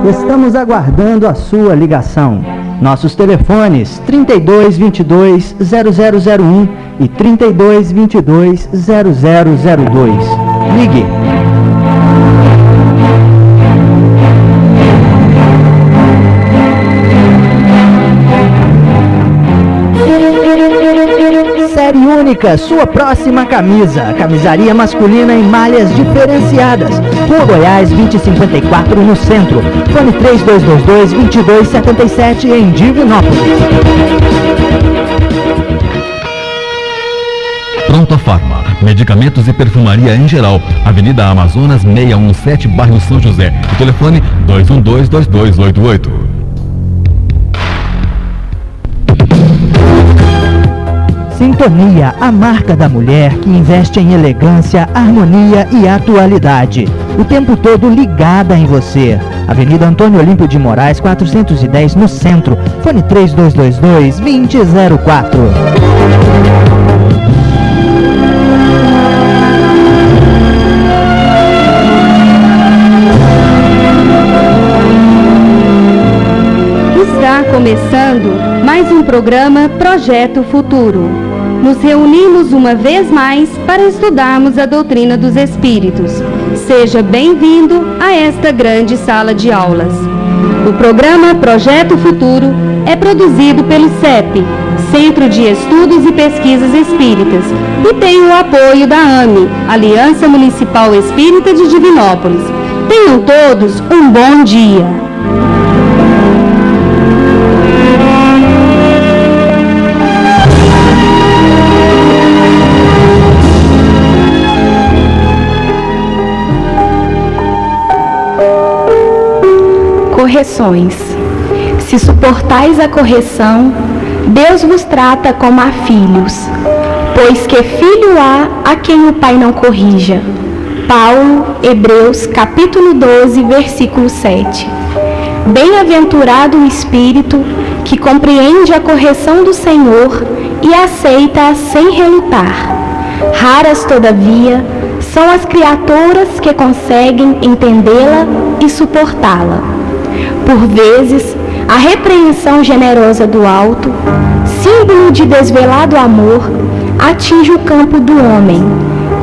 Estamos aguardando a sua ligação. Nossos telefones 3222 0001 e 3222 0002. Ligue. Série Única, sua próxima camisa. Camisaria masculina em malhas diferenciadas. Rua Goiás 2054 no centro. Fone 3222-2277 em Divinópolis. Pronto Farma, medicamentos e perfumaria em geral. Avenida Amazonas 617, bairro São José. O telefone 212-2288. Sintonia, a marca da mulher que investe em elegância, harmonia e atualidade. O tempo todo ligada em você. Avenida Antônio Olímpio de Moraes, 410 no centro. Fone 3222-2004. Está começando mais um programa Projeto Futuro. Nos reunimos uma vez mais para estudarmos a doutrina dos Espíritos. Seja bem-vindo a esta grande sala de aulas. O programa Projeto Futuro é produzido pelo CEP, Centro de Estudos e Pesquisas Espíritas, e tem o apoio da AME, Aliança Municipal Espírita de Divinópolis. Tenham todos um bom dia. Correções. Se suportais a correção, Deus vos trata como a filhos, pois que filho há a quem o pai não corrija. Paulo, Hebreus, capítulo 12, versículo 7. Bem-aventurado o espírito que compreende a correção do Senhor e aceita-a sem relutar. Raras, todavia, são as criaturas que conseguem entendê-la e suportá-la. Por vezes, a repreensão generosa do alto, símbolo de desvelado amor, atinge o campo do homem,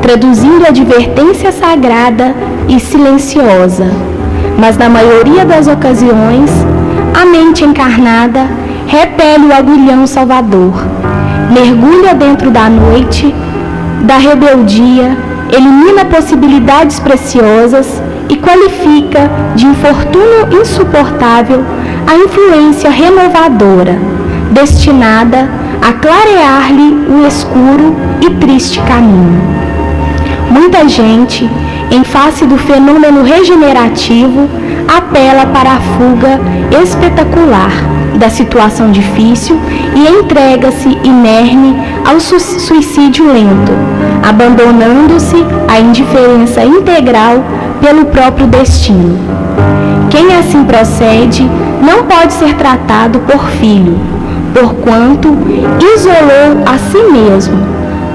traduzindo advertência sagrada e silenciosa. Mas na maioria das ocasiões, a mente encarnada repele o agulhão salvador, mergulha dentro da noite, da rebeldia, elimina possibilidades preciosas e qualifica de infortúnio insuportável a influência renovadora, destinada a clarear-lhe o escuro e triste caminho. Muita gente, em face do fenômeno regenerativo, apela para a fuga espetacular da situação difícil e entrega-se inerme ao suicídio lento, abandonando-se à indiferença integral pelo próprio destino. Quem assim procede não pode ser tratado por filho, porquanto isolou a si mesmo,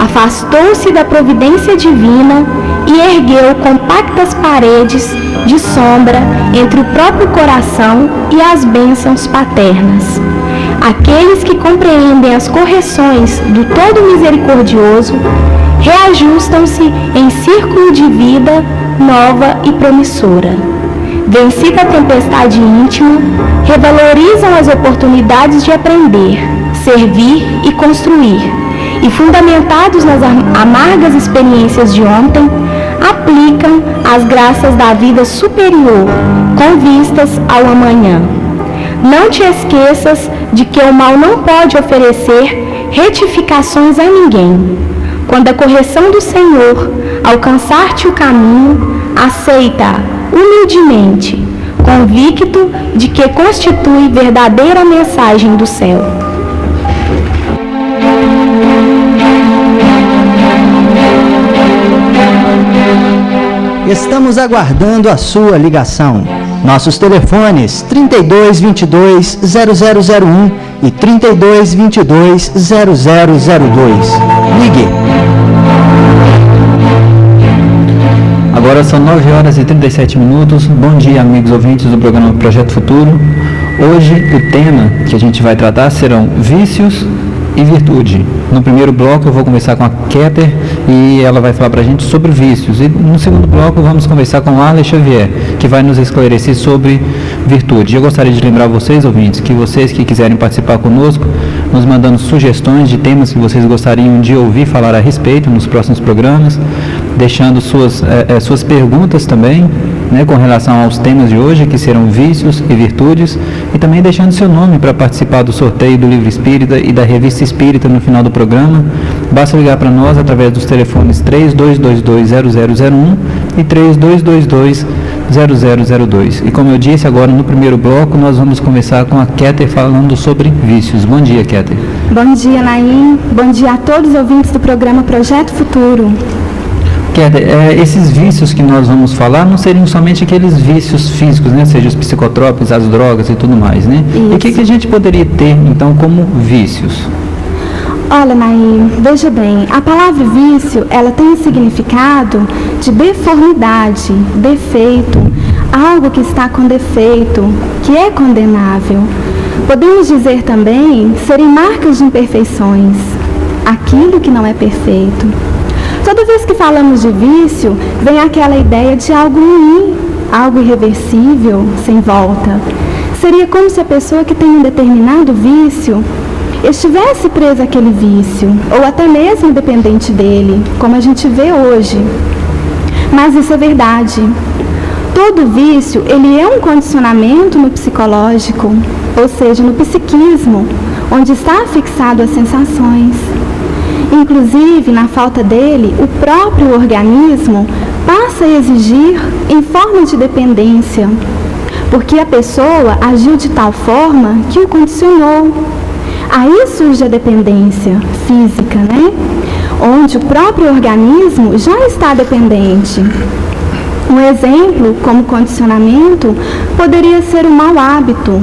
afastou-se da providência divina e ergueu compactas paredes de sombra entre o próprio coração e as bênçãos paternas. Aqueles que compreendem as correções do Todo Misericordioso reajustam-se em círculo de vida nova e promissora. Vencida a tempestade íntima, revalorizam as oportunidades de aprender, servir e construir, e fundamentados nas amargas experiências de ontem, aplicam as graças da vida superior, com vistas ao amanhã. Não te esqueças de que o mal não pode oferecer retificações a ninguém. Quando a correção do Senhor alcançar-te o caminho, aceita-a humildemente, convicto de que constitui verdadeira mensagem do céu. Estamos aguardando a sua ligação. Nossos telefones 3222 0001 e 3222 0002. Ligue. Agora são 9 horas e 37 minutos. Bom dia, amigos ouvintes do programa Projeto Futuro. Hoje o tema que a gente vai tratar serão vícios e virtude. No primeiro bloco eu vou conversar com a Keter e ela vai falar para a gente sobre vícios. E no segundo bloco vamos conversar com o Arley Xavier, que vai nos esclarecer sobre virtude. Eu gostaria de lembrar vocês, ouvintes, que vocês que quiserem participar conosco, nos mandando sugestões de temas que vocês gostariam de ouvir falar a respeito nos próximos programas, deixando suas perguntas também, né, com relação aos temas de hoje, que serão vícios e virtudes, e também deixando seu nome para participar do sorteio do Livro Espírita e da Revista Espírita no final do programa. Basta ligar para nós através dos telefones 3222-0001 e 3222-0002. E como eu disse, agora no primeiro bloco nós vamos começar com a Keter falando sobre vícios. Bom dia, Keter. Bom dia, Naim. Bom dia a todos os ouvintes do programa Projeto Futuro. Keter, esses vícios que nós vamos falar não seriam somente aqueles vícios físicos, né? Seja os psicotrópicos, as drogas e tudo mais, né? Isso. E o que a gente poderia ter, então, como vícios? Olha, Naim, veja bem, a palavra vício, ela tem um significado de deformidade, defeito, algo que está com defeito, que é condenável. Podemos dizer também serem marcas de imperfeições, aquilo que não é perfeito. Toda vez que falamos de vício, vem aquela ideia de algo ruim, algo irreversível, sem volta. Seria como se a pessoa que tem um determinado vício estivesse presa àquele vício, ou até mesmo dependente dele, como a gente vê hoje. Mas isso é verdade. Todo vício, ele é um condicionamento no psicológico, ou seja, no psiquismo, onde está fixado as sensações. Inclusive, na falta dele, o próprio organismo passa a exigir em forma de dependência, porque a pessoa agiu de tal forma que o condicionou. Aí surge a dependência física, né? Onde o próprio organismo já está dependente. Um exemplo, como condicionamento, poderia ser um mau hábito.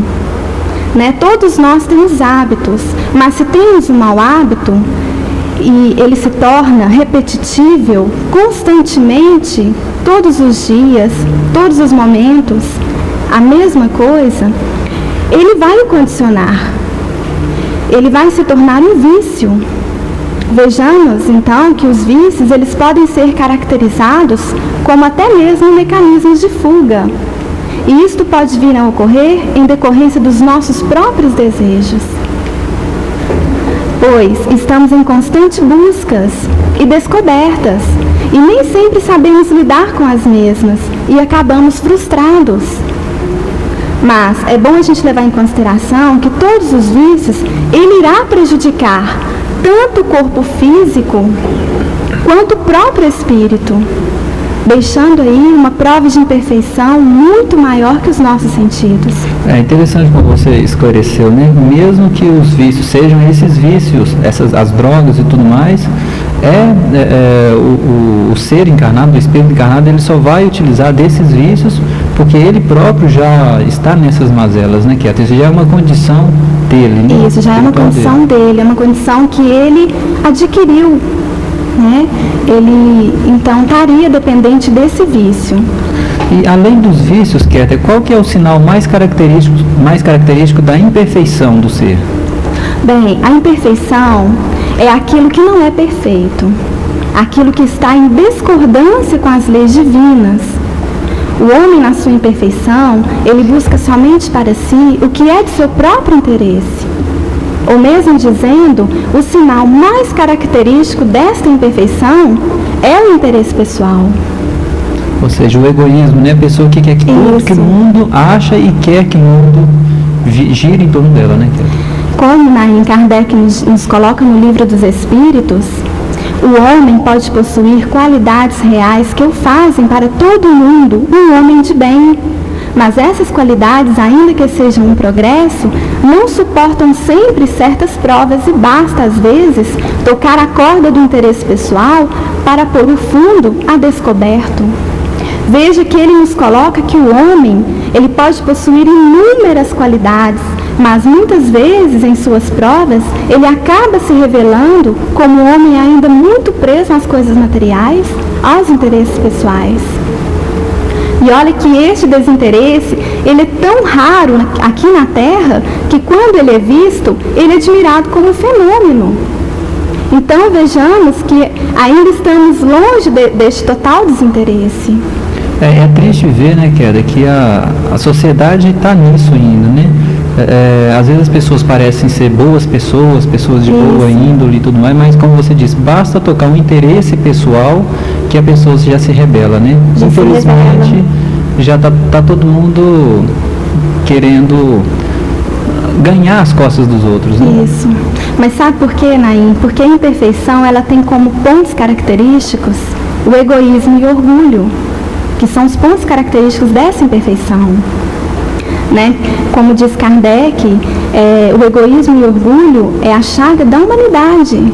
Né? Todos nós temos hábitos, mas se temos um mau hábito e ele se torna repetitível constantemente, todos os dias, todos os momentos, a mesma coisa, ele vai o condicionar. Ele vai se tornar um vício. Vejamos, então, que os vícios, eles podem ser caracterizados como até mesmo mecanismos de fuga. E isto pode vir a ocorrer em decorrência dos nossos próprios desejos. Pois estamos em constantes buscas e descobertas, e nem sempre sabemos lidar com as mesmas, e acabamos frustrados. Mas é bom a gente levar em consideração que todos os vícios, ele irá prejudicar tanto o corpo físico quanto o próprio espírito, deixando aí uma prova de imperfeição muito maior que os nossos sentidos. É interessante como você esclareceu, né? Mesmo que os vícios sejam esses vícios, as drogas e tudo mais, o ser encarnado, o espírito encarnado, ele só vai utilizar desses vícios porque ele próprio já está nessas mazelas, né? Que já é uma condição dele, né? Isso, já é uma condição dele, é uma condição que ele adquiriu, né? Ele, então, estaria dependente desse vício. E além dos vícios, Keter, qual que é o sinal mais característico da imperfeição do ser? Bem, a imperfeição é aquilo que não é perfeito, aquilo que está em discordância com as leis divinas. O homem, na sua imperfeição, ele busca somente para si o que é de seu próprio interesse. Ou mesmo dizendo, o sinal mais característico desta imperfeição é o interesse pessoal. Ou seja, o egoísmo, né? A pessoa que quer que tudo que o mundo acha e quer que o mundo gire em torno dela, né? Como Naim Kardec nos coloca no Livro dos Espíritos, o homem pode possuir qualidades reais que o fazem para todo mundo um homem de bem. Mas essas qualidades, ainda que sejam um progresso, não suportam sempre certas provas e basta, às vezes, tocar a corda do interesse pessoal para pôr o fundo a descoberto. Veja que ele nos coloca que o homem, ele pode possuir inúmeras qualidades, mas muitas vezes em suas provas, ele acaba se revelando como um homem ainda muito preso às coisas materiais, aos interesses pessoais. E olha que este desinteresse, ele é tão raro aqui na Terra, que quando ele é visto, ele é admirado como um fenômeno. Então vejamos que ainda estamos longe deste total desinteresse. É triste ver, né, Kéda, que a sociedade está nisso ainda, né? Às vezes as pessoas parecem ser boas pessoas de boa índole e tudo mais, mas como você disse, basta tocar um interesse pessoal que a pessoa já se rebela, né? Infelizmente, já tá todo mundo querendo ganhar as costas dos outros, né? Isso. Mas sabe por quê, Naim? Porque a imperfeição, ela tem como pontos característicos o egoísmo e o orgulho, que são os pontos característicos dessa imperfeição. Né? Como diz Kardec, o egoísmo e o orgulho é a chaga da humanidade.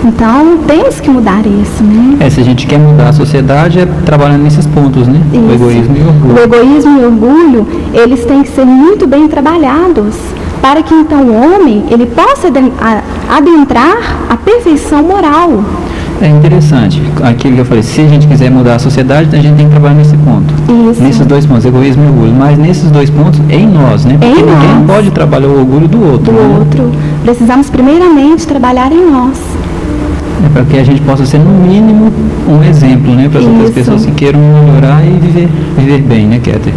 Então, temos que mudar isso, né? Se a gente quer mudar a sociedade, é trabalhando nesses pontos, né? Isso. O egoísmo e o orgulho. O egoísmo e o orgulho, eles têm que ser muito bem trabalhados, para que então o homem, ele possa adentrar a perfeição moral. É interessante, aquilo que eu falei, se a gente quiser mudar a sociedade, a gente tem que trabalhar nesse ponto. Isso. Nesses dois pontos, egoísmo e orgulho, mas nesses dois pontos, em nós, né? Porque ninguém pode trabalhar o orgulho do outro. Precisamos primeiramente trabalhar em nós. Para que a gente possa ser, no mínimo, um exemplo, né? Para as outras pessoas que queiram melhorar e viver bem, né, Kéter?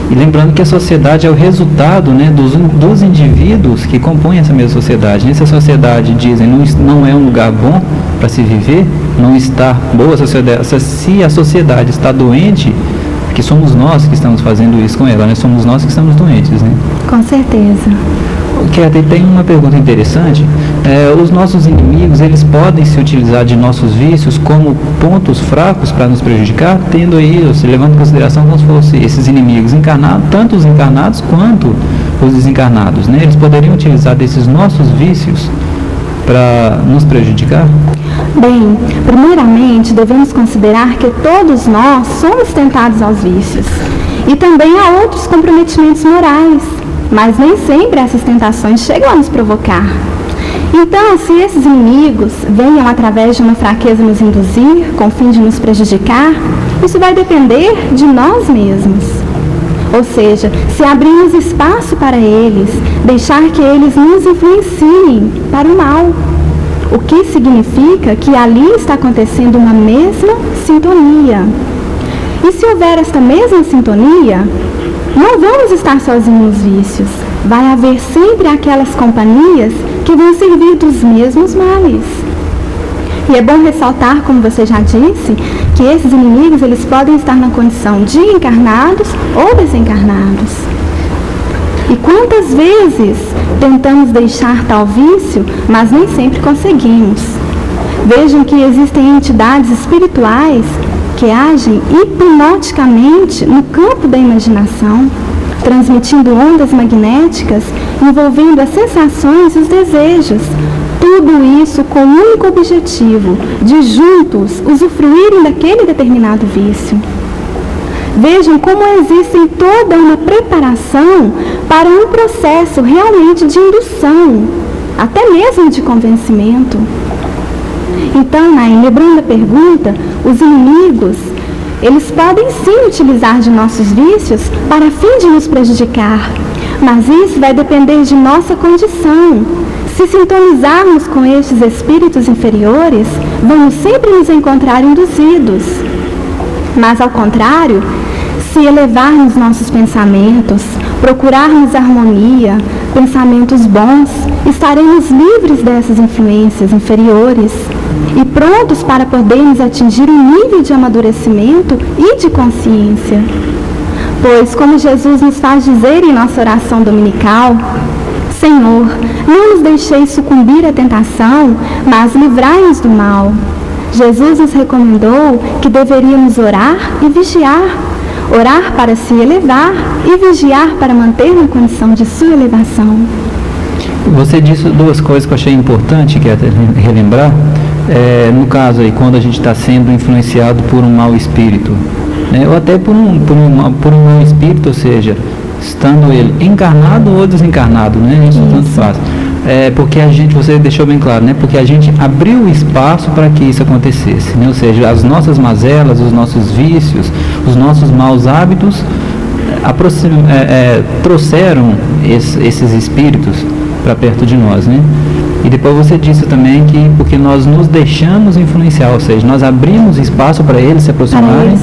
E lembrando que a sociedade é o resultado, né, dos indivíduos que compõem essa mesma sociedade. Se a sociedade, dizem, não é um lugar bom para se viver, não está boa a sociedade, se a sociedade está doente, que somos nós que estamos fazendo isso com ela, né? Somos nós que estamos doentes, né? Com certeza. Kéter, tem uma pergunta interessante. Os nossos inimigos, eles podem se utilizar de nossos vícios como pontos fracos para nos prejudicar, tendo aí, levando em consideração como se fossem esses inimigos encarnados, tanto os encarnados quanto os desencarnados, né? Eles poderiam utilizar desses nossos vícios para nos prejudicar? Bem, primeiramente devemos considerar que todos nós somos tentados aos vícios e também a outros comprometimentos morais, mas nem sempre essas tentações chegam a nos provocar. Então, se esses inimigos venham através de uma fraqueza nos induzir, com o fim de nos prejudicar, isso vai depender de nós mesmos. Ou seja, se abrirmos espaço para eles, deixar que eles nos influenciem para o mal, o que significa que ali está acontecendo uma mesma sintonia. E se houver esta mesma sintonia, não vamos estar sozinhos nos vícios. Vai haver sempre aquelas companhias que vão servir dos mesmos males. E é bom ressaltar, como você já disse, que esses inimigos, eles podem estar na condição de encarnados ou desencarnados. E quantas vezes tentamos deixar tal vício, mas nem sempre conseguimos. Vejam que existem entidades espirituais que agem hipnoticamente no campo da imaginação, transmitindo ondas magnéticas, envolvendo as sensações e os desejos. Tudo isso com o único objetivo de juntos usufruírem daquele determinado vício. Vejam como existe toda uma preparação para um processo realmente de indução, até mesmo de convencimento. Então, Naim, lembrando a pergunta, os inimigos, eles podem sim utilizar de nossos vícios para fim de nos prejudicar, mas isso vai depender de nossa condição. Se sintonizarmos com estes espíritos inferiores, vamos sempre nos encontrar induzidos. Mas, ao contrário, se elevarmos nossos pensamentos, procurarmos harmonia, pensamentos bons, estaremos livres dessas influências inferiores e prontos para podermos atingir um nível de amadurecimento e de consciência. Pois, como Jesus nos faz dizer em nossa oração dominical, Senhor, não nos deixeis sucumbir à tentação, mas livrai-nos do mal. Jesus nos recomendou que deveríamos orar e vigiar. Orar para se elevar e vigiar para manter na condição de sua elevação. Você disse duas coisas que eu achei importante, que é relembrar. no caso aí, quando a gente está sendo influenciado por um mau espírito, né? Ou até por um mau espírito, ou seja, estando ele encarnado ou desencarnado, né? Isso tanto faz. Porque a gente, você deixou bem claro, né? Porque a gente abriu espaço para que isso acontecesse, né? Ou seja, as nossas mazelas, os nossos vícios, os nossos maus hábitos trouxeram esses espíritos para perto de nós, né? E depois você disse também que porque nós nos deixamos influenciar, ou seja, nós abrimos espaço para eles se aproximarem,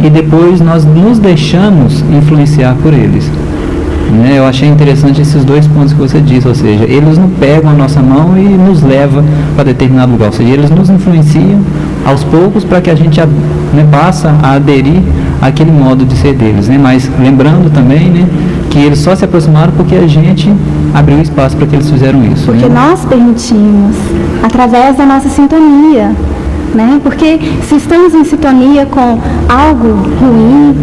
e depois nós nos deixamos influenciar por eles. Né? Eu achei interessante esses dois pontos que você disse, ou seja, eles não pegam a nossa mão e nos levam para determinado lugar, ou seja, eles nos influenciam aos poucos para que a gente, né, passa a aderir àquele modo de ser deles, né? Mas lembrando também, né, que eles só se aproximaram porque a gente abriu espaço para que eles fizeram isso. Porque, né, nós permitimos, através da nossa sintonia, né? Porque se estamos em sintonia com algo ruim,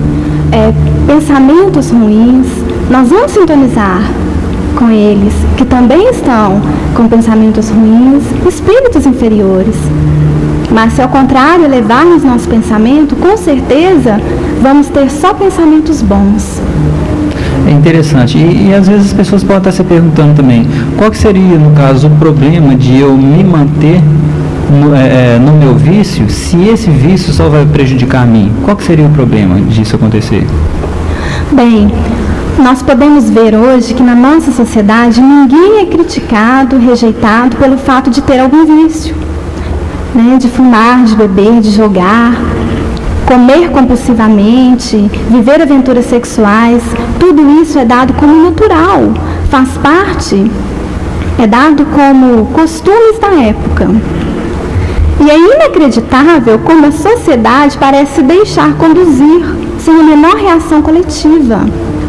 pensamentos ruins, nós vamos sintonizar com eles, que também estão com pensamentos ruins, espíritos inferiores. Mas se ao contrário elevarmos nosso pensamento, com certeza vamos ter só pensamentos bons. É interessante. E às vezes as pessoas podem estar se perguntando também, qual que seria, no caso, o problema de eu me manter no meu vício, se esse vício só vai prejudicar a mim? Qual que seria o problema disso acontecer? Bem, nós podemos ver hoje que na nossa sociedade ninguém é criticado, rejeitado pelo fato de ter algum vício, né? De fumar, de beber, de jogar, comer compulsivamente, viver aventuras sexuais. Tudo isso é dado como natural, faz parte, é dado como costumes da época. E é inacreditável como a sociedade parece se deixar conduzir sem a menor reação coletiva.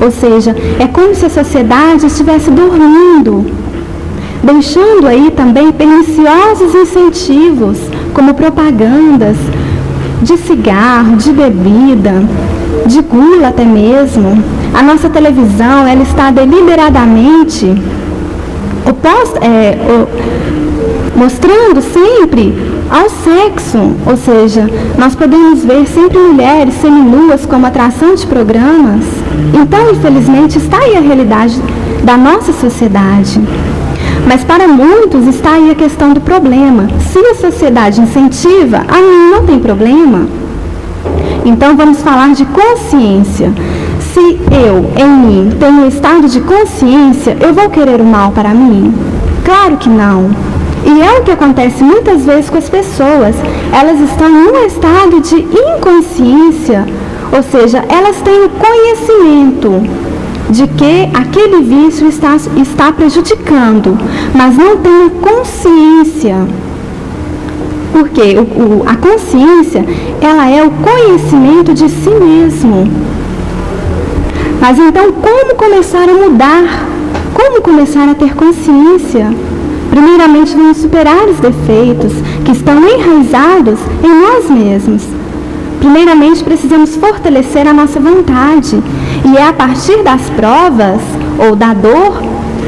Ou seja, é como se a sociedade estivesse dormindo, deixando aí também perniciosos incentivos, como propagandas de cigarro, de bebida, de gula até mesmo. A nossa televisão, ela está deliberadamente mostrando sempre ao sexo, ou seja, nós podemos ver sempre mulheres seminuas como atração de programas. Então, infelizmente, está aí a realidade da nossa sociedade. Mas para muitos está aí a questão do problema. Se a sociedade incentiva, a mim não tem problema. Então vamos falar de consciência. Se eu, em mim, tenho um estado de consciência, eu vou querer o mal para mim? Claro que não. E é o que acontece muitas vezes com as pessoas. Elas estão em um estado de inconsciência, ou seja, elas têm o conhecimento de que aquele vício está prejudicando, mas não têm consciência. Porque a consciência, ela é o conhecimento de si mesmo. Mas então, como começar a mudar? Como começar a ter consciência? Primeiramente, vamos superar os defeitos que estão enraizados em nós mesmos. Primeiramente, precisamos fortalecer a nossa vontade. E é a partir das provas ou da dor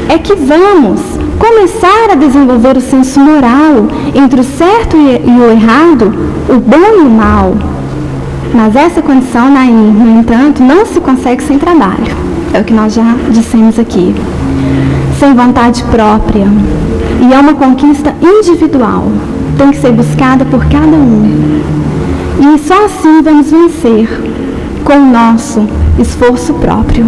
é que vamos começar a desenvolver o senso moral entre o certo e o errado, o bom e o mal. Mas essa condição, no entanto, não se consegue sem trabalho. É o que nós já dissemos aqui. Sem vontade própria. E é uma conquista individual. Tem que ser buscada por cada um. E só assim vamos vencer, com o nosso esforço próprio.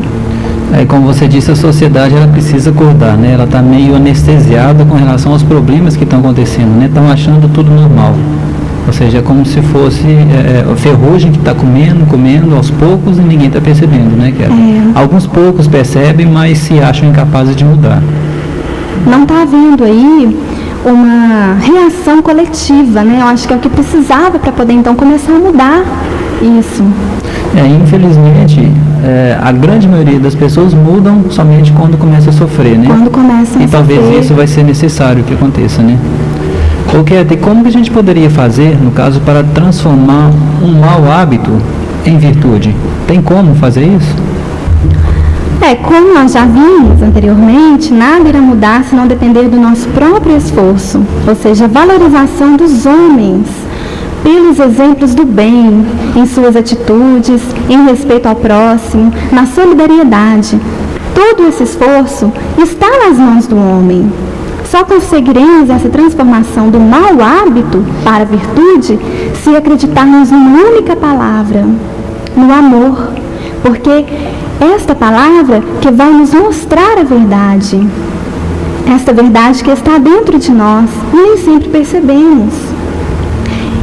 Como você disse, a sociedade ela precisa acordar, né? Ela está meio anestesiada com relação aos problemas que estão acontecendo, né? Estão achando tudo normal. Ou seja, é como se fosse ferrugem que está comendo aos poucos e ninguém está percebendo, né? Alguns poucos percebem, mas se acham incapazes de mudar. Não está havendo aí uma reação coletiva, né? Eu acho que é o que precisava para poder então começar a mudar isso. Infelizmente, a grande maioria das pessoas mudam somente quando começa a sofrer, né? Quando começa a sofrer. E talvez isso vai ser necessário que aconteça, né? Como que a gente poderia fazer, no caso, para transformar um mau hábito em virtude? Tem como fazer isso? Como nós já vimos anteriormente, nada irá mudar se não depender do nosso próprio esforço, ou seja, a valorização dos homens pelos exemplos do bem, em suas atitudes, em respeito ao próximo, na solidariedade. Todo esse esforço está nas mãos do homem. Só conseguiremos essa transformação do mau hábito para a virtude se acreditarmos numa única palavra, no amor, porque esta palavra que vai nos mostrar a verdade, esta verdade que está dentro de nós e nem sempre percebemos.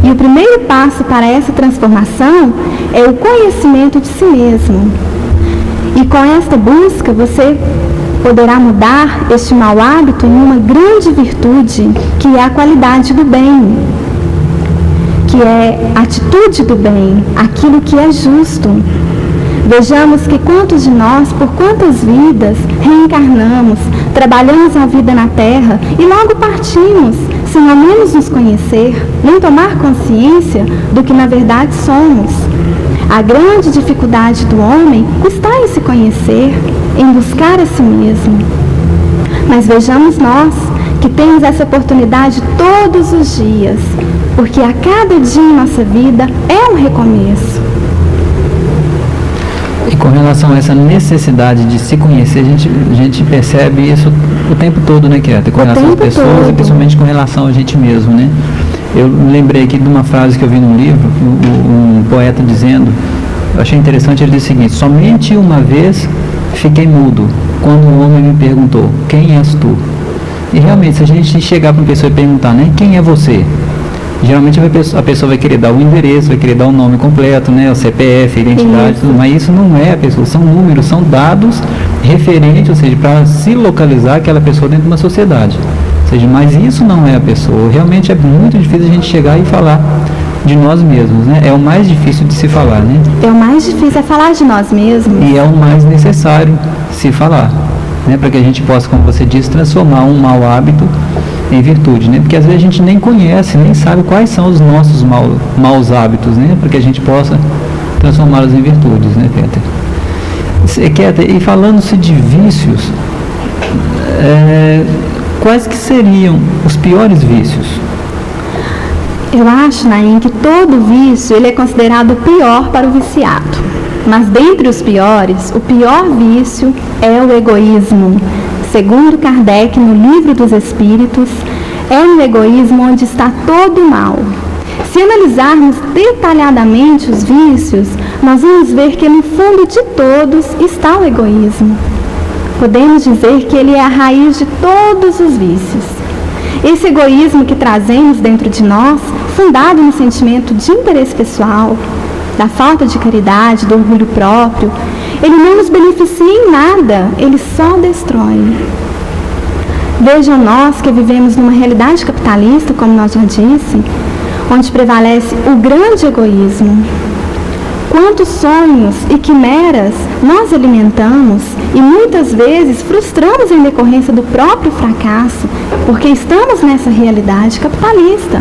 E o primeiro passo para essa transformação é o conhecimento de si mesmo. E com esta busca você poderá mudar este mau hábito em uma grande virtude, que é a qualidade do bem, que é a atitude do bem, aquilo que é justo. Vejamos que quantos de nós, por quantas vidas, reencarnamos, trabalhamos a vida na Terra e logo partimos, sem ao menos nos conhecer, nem tomar consciência do que na verdade somos. A grande dificuldade do homem está em se conhecer, em buscar a si mesmo. Mas vejamos nós, que temos essa oportunidade todos os dias, porque a cada dia em nossa vida é um recomeço. E com relação a essa necessidade de se conhecer, a gente percebe isso o tempo todo, né, Quieta? Com relação às pessoas e principalmente com relação a gente mesmo, né? Eu lembrei aqui de uma frase que eu vi num livro, um poeta dizendo, eu achei interessante, ele diz o seguinte: somente uma vez fiquei mudo, quando um homem me perguntou, quem és tu? E realmente, se a gente chegar para uma pessoa e perguntar, né, quem é você? Geralmente a pessoa vai querer dar o endereço, vai querer dar o nome completo, né, o CPF, a identidade, tudo, mas isso não é a pessoa, são números, são dados referentes, ou seja, para se localizar aquela pessoa dentro de uma sociedade. Ou seja, mas isso não é a pessoa. Realmente é muito difícil a gente chegar e falar de nós mesmos, né? É o mais difícil de se falar, né? É o mais difícil, é falar de nós mesmos. E é o mais necessário se falar, né? Para que a gente possa, como você disse, transformar um mau hábito em virtude, né? Porque às vezes a gente nem conhece, nem sabe quais são os nossos maus hábitos, né? Para que a gente possa transformá-los em virtudes, né, Keter? E falando-se de vícios, quais que seriam os piores vícios? Eu acho, Naim, que todo vício ele é considerado o pior para o viciado. Mas dentre os piores, o pior vício é o egoísmo. Segundo Kardec, no Livro dos Espíritos, é no egoísmo onde está todo o mal. Se analisarmos detalhadamente os vícios, nós vamos ver que no fundo de todos está o egoísmo. Podemos dizer que ele é a raiz de todos os vícios. Esse egoísmo que trazemos dentro de nós, fundado no sentimento de interesse pessoal, da falta de caridade, do orgulho próprio, ele não nos beneficia em nada, ele só destrói. Vejam nós que vivemos numa realidade capitalista, como nós já disse, onde prevalece o grande egoísmo. Quantos sonhos e quimeras nós alimentamos e muitas vezes frustramos em decorrência do próprio fracasso, porque estamos nessa realidade capitalista.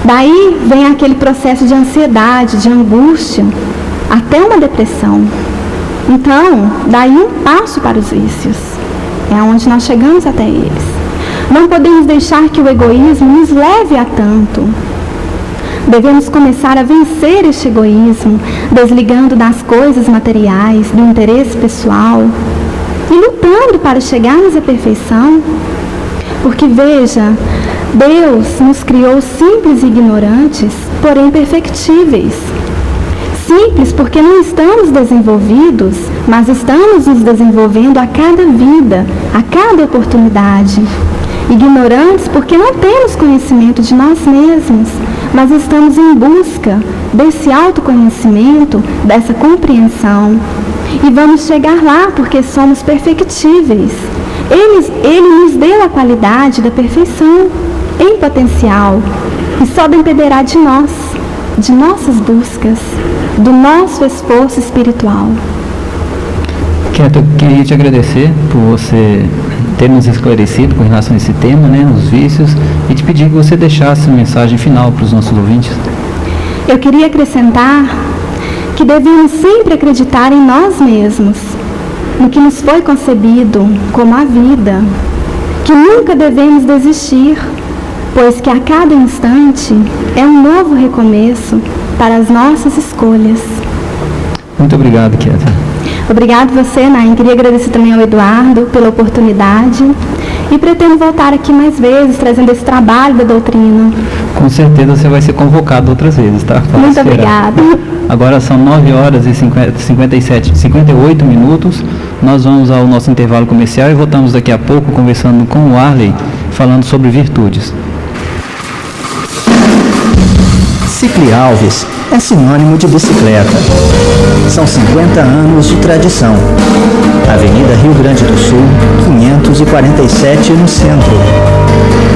Daí vem aquele processo de ansiedade, de angústia, até uma depressão. Então, daí um passo para os vícios. É onde nós chegamos até eles. Não podemos deixar que o egoísmo nos leve a tanto. Devemos começar a vencer este egoísmo, desligando das coisas materiais, do interesse pessoal e lutando para chegarmos à perfeição. Porque veja, Deus nos criou simples e ignorantes, porém perfectíveis. Simples porque não estamos desenvolvidos, mas estamos nos desenvolvendo a cada vida, a cada oportunidade. Ignorantes porque não temos conhecimento de nós mesmos, mas estamos em busca desse autoconhecimento, dessa compreensão. E vamos chegar lá porque somos perfectíveis. Ele nos deu a qualidade da perfeição em potencial e só dependerá de nós, de nossas buscas, do nosso esforço espiritual. Keter, eu queria te agradecer por você ter nos esclarecido com relação a esse tema, né, os vícios, e te pedir que você deixasse uma mensagem final para os nossos ouvintes. Eu queria acrescentar que devemos sempre acreditar em nós mesmos, no que nos foi concebido como a vida, que nunca devemos desistir, pois que a cada instante é um novo recomeço para as nossas escolhas. Muito obrigado, Kézia. Obrigado você, Nain. Queria agradecer também ao Eduardo pela oportunidade e pretendo voltar aqui mais vezes, trazendo esse trabalho da doutrina. Com certeza você vai ser convocado outras vezes, tá? Pode Muito obrigada. Agora são 9 horas e 58 minutos. Nós vamos ao nosso intervalo comercial e voltamos daqui a pouco conversando com o Arley, falando sobre virtudes. Cicli Alves é sinônimo de bicicleta. São 50 anos de tradição. Avenida Rio Grande do Sul, 547 no centro.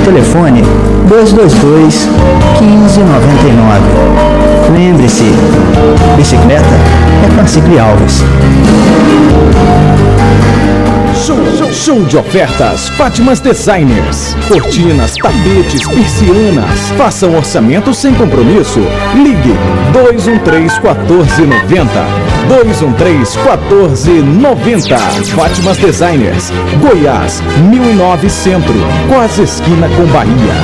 Telefone 222 1599. Lembre-se, bicicleta é com a Cicli Alves. Show de ofertas Fátimas Designers. Cortinas, tapetes, persianas. Faça um orçamento sem compromisso. Ligue 213-1490. 213-1490. Fátimas Designers, Goiás, 1009 Centro, quase esquina com Bahia.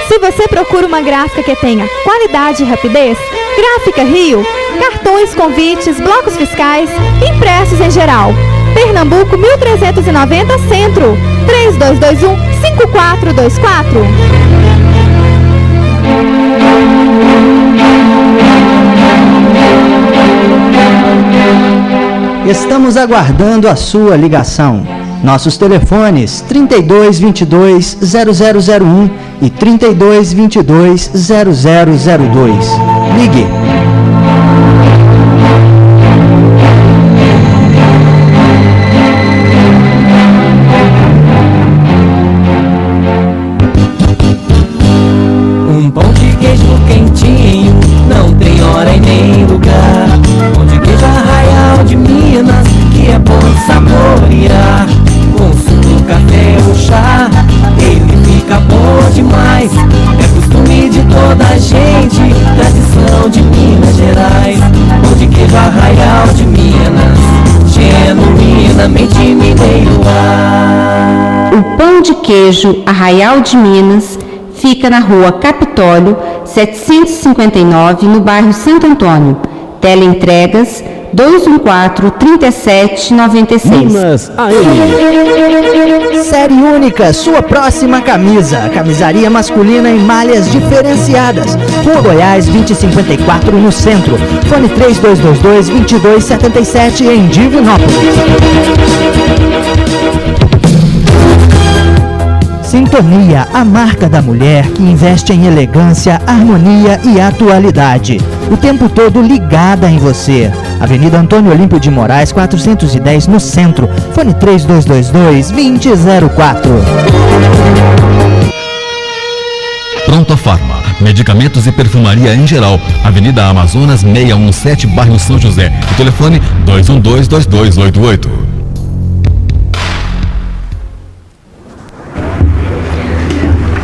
Se você procura uma gráfica que tenha qualidade e rapidez, Gráfica Rio, cartões, convites, blocos fiscais, impressos em geral. Pernambuco 1390 Centro, 3221-5424. Estamos aguardando a sua ligação. Nossos telefones 3222-0001 e 3222-0002. Ligue. Um pão de queijo quentinho, não tem hora e nem lugar. Pão de queijo Arraial de Minas, que é bom de saborear. Com suco, café ou chá, ele fica bom demais. É costume de toda a gente, tradição de Minas Gerais. Pão de queijo Arraial de Minas, genuinamente mineiro. O pão de queijo Arraial de Minas fica na rua Capitólio, 759, no bairro Santo Antônio. Teleentregas 214-3796. Minas AM. Série única, sua próxima camisa. Camisaria masculina em malhas diferenciadas. Rua Goiás 2054 no centro. Fone 3222-2277 em Divinópolis. Sintonia, a marca da mulher que investe em elegância, harmonia e atualidade. O tempo todo ligada em você. Avenida Antônio Olímpio de Moraes, 410 no centro. Fone 3222-2004. Pronto Farma, medicamentos e perfumaria em geral. Avenida Amazonas 617, bairro São José. O telefone 212-2288.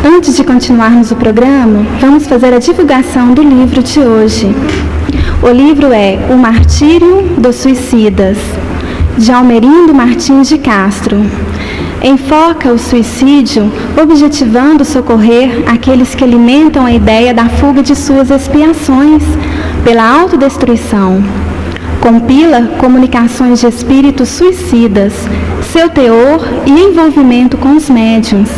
Antes de continuarmos o programa, vamos fazer a divulgação do livro de hoje. O livro é O Martírio dos Suicidas, de Almerindo Martins de Castro. Enfoca o suicídio objetivando socorrer aqueles que alimentam a ideia da fuga de suas expiações pela autodestruição. Compila comunicações de espíritos suicidas, seu teor e envolvimento com os médiuns,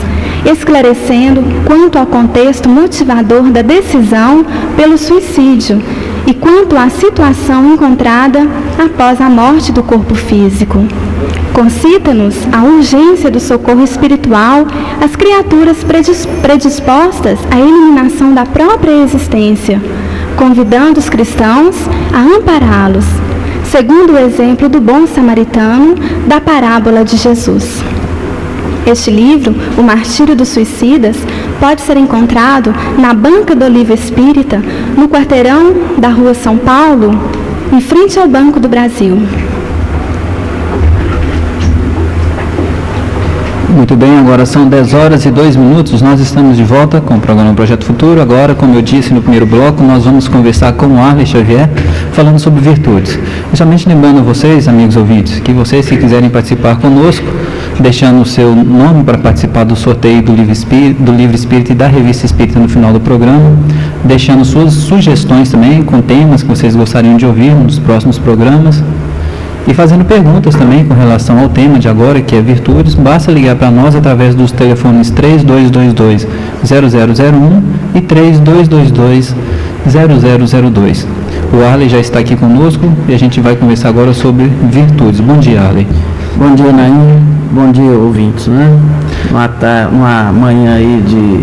esclarecendo quanto ao contexto motivador da decisão pelo suicídio e quanto à situação encontrada após a morte do corpo físico. Concita-nos a urgência do socorro espiritual às criaturas predispostas à eliminação da própria existência, convidando os cristãos a ampará-los, segundo o exemplo do bom samaritano da parábola de Jesus. Este livro, O Martírio dos Suicidas, pode ser encontrado na Banca do Livro Espírita, no quarteirão da Rua São Paulo, em frente ao Banco do Brasil. Muito bem, agora são 10 horas e 2 minutos, nós estamos de volta com o programa Projeto Futuro. Agora, como eu disse no primeiro bloco, nós vamos conversar com o Arley Xavier, falando sobre virtudes. E somente lembrando a vocês, amigos ouvintes, que vocês, se quiserem participar conosco, deixando o seu nome para participar do sorteio do Livro Espírita e da Revista Espírita no final do programa, deixando suas sugestões também com temas que vocês gostariam de ouvir nos próximos programas, e fazendo perguntas também com relação ao tema de agora, que é virtudes. Basta ligar para nós através dos telefones 3222-0001 e 3222-0002. O Arley já está aqui conosco e a gente vai conversar agora sobre virtudes. Bom dia, Arley. Bom dia, Naim. Bom dia, ouvintes, né? Uma manhã aí de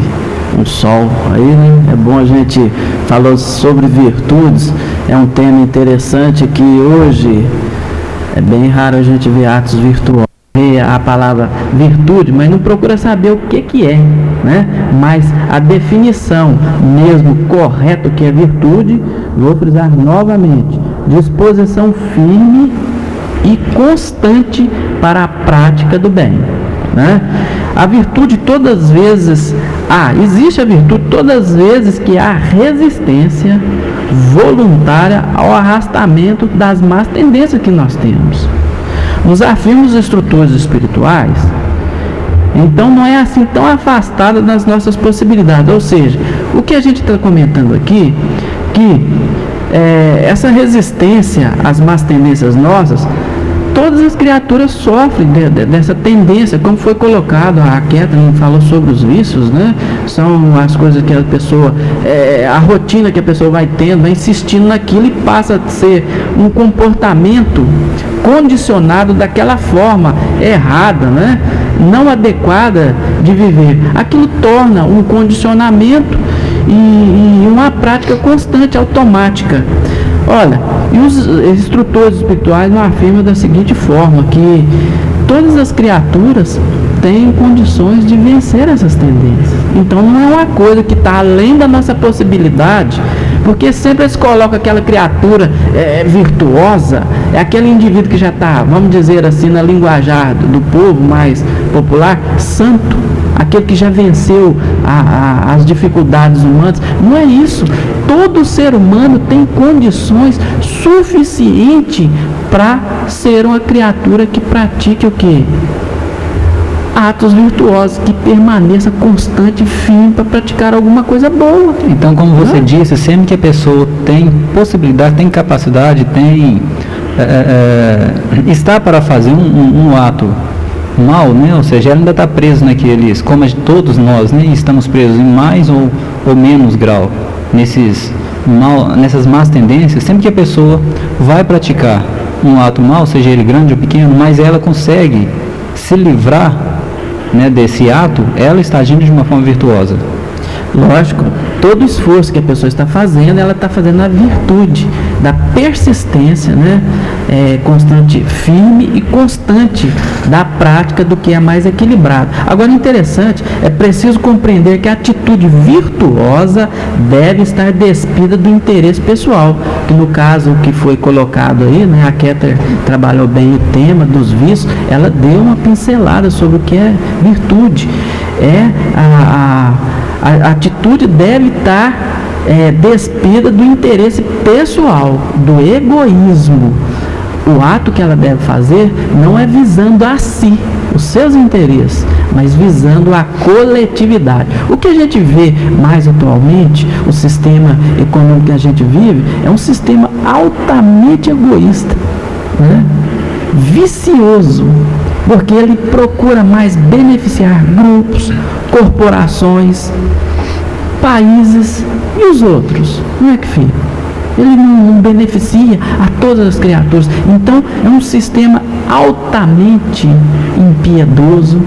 um sol aí, né? É bom a gente falar sobre virtudes. É um tema interessante que hoje é bem raro a gente ver atos virtuosos, ver a palavra virtude, mas não procura saber o que é, né? Mas a definição mesmo correta que é virtude, vou frisar novamente, disposição firme e constante para a prática do bem, né? A virtude todas as vezes, existe a virtude todas as vezes que há resistência voluntária ao arrastamento das más tendências que nós temos. Nos afirma os instrutores espirituais, então não é assim tão afastada das nossas possibilidades. Ou seja, o que a gente está comentando aqui, que essa resistência às más tendências nossas, todas as criaturas sofrem dessa tendência, como foi colocado, a Kathleen falou sobre os vícios, né? São as coisas que a pessoa, a rotina que a pessoa vai tendo, vai insistindo naquilo e passa a ser um comportamento condicionado daquela forma errada, né? Não adequada de viver. Aquilo torna um condicionamento e uma prática constante, automática. Olha, e os instrutores espirituais não afirmam da seguinte forma, que todas as criaturas têm condições de vencer essas tendências. Então não é uma coisa que está além da nossa possibilidade, porque sempre eles colocam aquela criatura virtuosa, é aquele indivíduo que já está, vamos dizer assim, na linguajar do povo mais popular, santo, aquele que já venceu as dificuldades humanas. Não é isso. Todo ser humano tem condições suficientes para ser uma criatura que pratique o quê? Atos virtuosos, que permaneça constante e firme para praticar alguma coisa boa. Então, como você disse, sempre que a pessoa tem possibilidade, tem capacidade, está para fazer um ato mal, né? Ou seja, ela ainda está preso naqueles, como todos nós, né? Estamos presos em mais ou menos grau nessas más tendências. Sempre que a pessoa vai praticar um ato mal, seja ele grande ou pequeno, mas ela consegue se livrar, né, desse ato, ela está agindo de uma forma virtuosa. Lógico, todo esforço que a pessoa está fazendo, ela está fazendo a virtude da persistência, né? Constante, firme e constante da prática do que é mais equilibrado. Agora, interessante, é preciso compreender que a atitude virtuosa deve estar despida do interesse pessoal, que no caso que foi colocado aí, né, a Keter trabalhou bem o tema dos vícios, ela deu uma pincelada sobre o que é virtude. A atitude deve estar despida do interesse pessoal, do egoísmo. O ato que ela deve fazer não é visando a si, os seus interesses, mas visando a coletividade. O que a gente vê mais atualmente, o sistema econômico que a gente vive, é um sistema altamente egoísta, né? Vicioso, porque ele procura mais beneficiar grupos, corporações, países e os outros. Não é que fica? Ele não beneficia a todas as criaturas. Então é um sistema altamente impiedoso,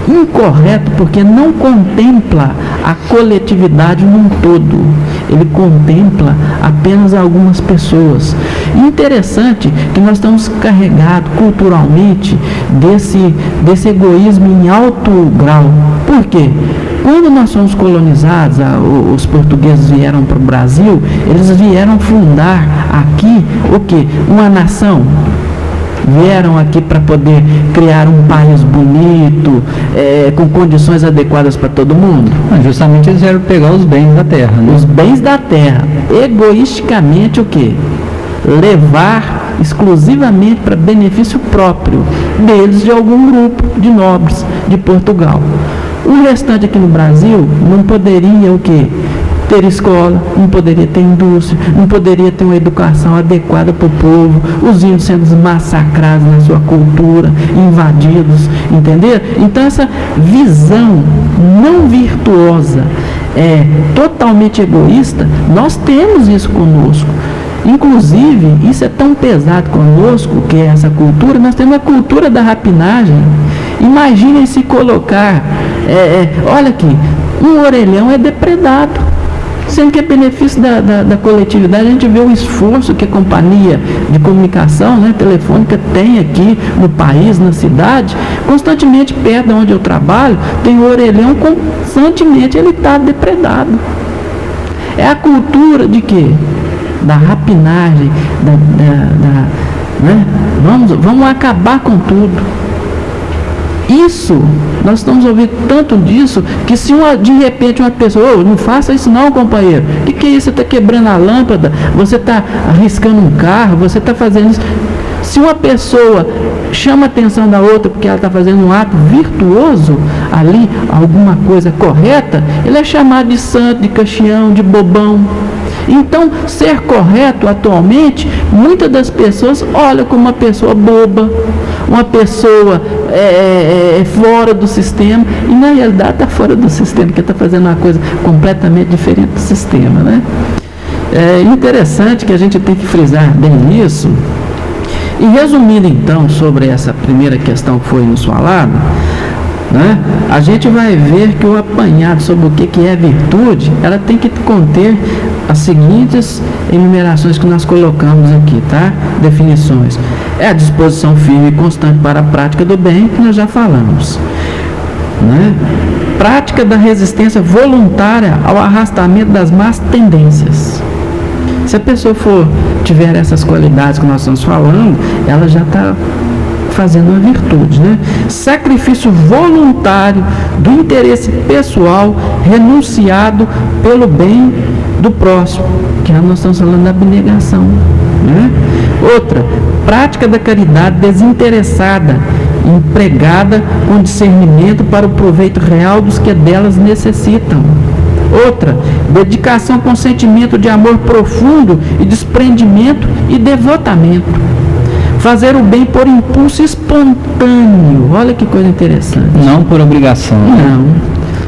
incorreto, porque não contempla a coletividade num todo. Ele contempla apenas algumas pessoas. E interessante que nós estamos carregados culturalmente desse egoísmo em alto grau. Por quê? Quando nós fomos colonizados, os portugueses vieram para o Brasil, eles vieram fundar aqui o quê? Uma nação. vieram aqui para poder criar um país bonito, com condições adequadas para todo mundo? Justamente eles vieram pegar os bens da terra, né? Os bens da terra. Egoisticamente o quê? Levar exclusivamente para benefício próprio deles, de algum grupo de nobres de Portugal. O restante aqui no Brasil não poderia o quê? Ter escola, não poderia ter indústria, não poderia ter uma educação adequada para o povo, os índios sendo massacrados na sua cultura, invadidos, entendeu? Então essa visão não virtuosa, totalmente egoísta, nós temos isso conosco. Inclusive, isso é tão pesado conosco, que é essa cultura, nós temos a cultura da rapinagem. Imaginem se colocar, olha aqui, um orelhão é depredado, sendo que é benefício da coletividade. A gente vê o esforço que a companhia de comunicação, né, telefônica tem aqui no país, na cidade, constantemente perto de onde eu trabalho, tem o orelhão, constantemente ele está depredado. É a cultura de quê? Da rapinagem, né? Vamos acabar com tudo. Isso, nós estamos ouvindo tanto disso, que se de repente uma pessoa, não faça isso não, companheiro, o que é isso? Você está quebrando a lâmpada, você está arriscando um carro, você está fazendo isso. Se uma pessoa chama a atenção da outra porque ela está fazendo um ato virtuoso ali, alguma coisa correta, ele é chamado de santo, de caxião, de bobão. Então, ser correto atualmente, muitas das pessoas olham como uma pessoa boba, uma pessoa fora do sistema, e na realidade está fora do sistema, porque está fazendo uma coisa completamente diferente do sistema, né? É interessante que a gente tem que frisar bem isso. E resumindo então sobre essa primeira questão que foi nos falada, né, a gente vai ver que o apanhado sobre o que é virtude, ela tem que conter as seguintes enumerações que nós colocamos aqui, tá? Definições. É a disposição firme e constante para a prática do bem, que nós já falamos, né? Prática da resistência voluntária ao arrastamento das más tendências. Se a pessoa tiver essas qualidades que nós estamos falando, ela já está fazendo uma virtude, né? Sacrifício voluntário do interesse pessoal renunciado pelo bem do próximo, que nós estamos falando da abnegação, né? Outra, prática da caridade desinteressada, empregada com discernimento para o proveito real dos que delas necessitam. Outra, dedicação com sentimento de amor profundo e desprendimento e devotamento. Fazer o bem por impulso espontâneo. Olha que coisa interessante. Não por obrigação. Não.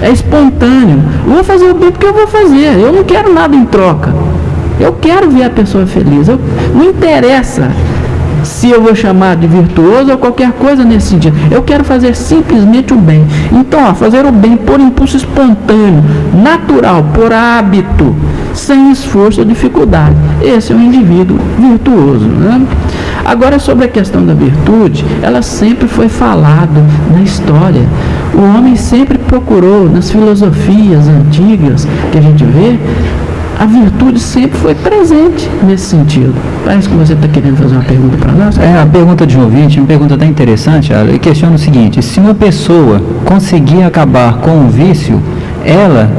É espontâneo. Eu vou fazer o bem porque eu vou fazer. Eu não quero nada em troca. Eu quero ver a pessoa feliz. Não interessa se eu vou chamar de virtuoso ou qualquer coisa nesse sentido. Eu quero fazer simplesmente o bem. Então, fazer o bem por impulso espontâneo, natural, por hábito, sem esforço ou dificuldade. Esse é um indivíduo virtuoso, né? Agora, sobre a questão da virtude, ela sempre foi falada na história. O homem sempre procurou, nas filosofias antigas que a gente vê, a virtude sempre foi presente nesse sentido. Parece que você está querendo fazer uma pergunta para nós. A pergunta de um ouvinte, uma pergunta até interessante, ele questiona o seguinte: se uma pessoa conseguir acabar com um vício, ela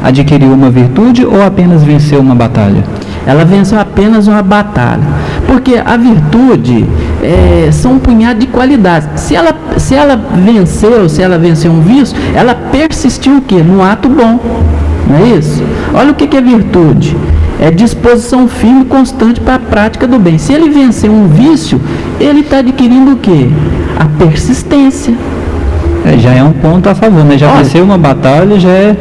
adquiriu uma virtude ou apenas venceu uma batalha? Ela venceu apenas uma batalha, porque a virtude são um punhado de qualidades. Se ela venceu um vício, ela persistiu o quê? No ato bom, não é isso? Olha o que é virtude. É disposição firme e constante para a prática do bem. Se ele vencer um vício, ele está adquirindo o quê? A persistência. Já é um ponto a favor, né? Já venceu uma batalha, já é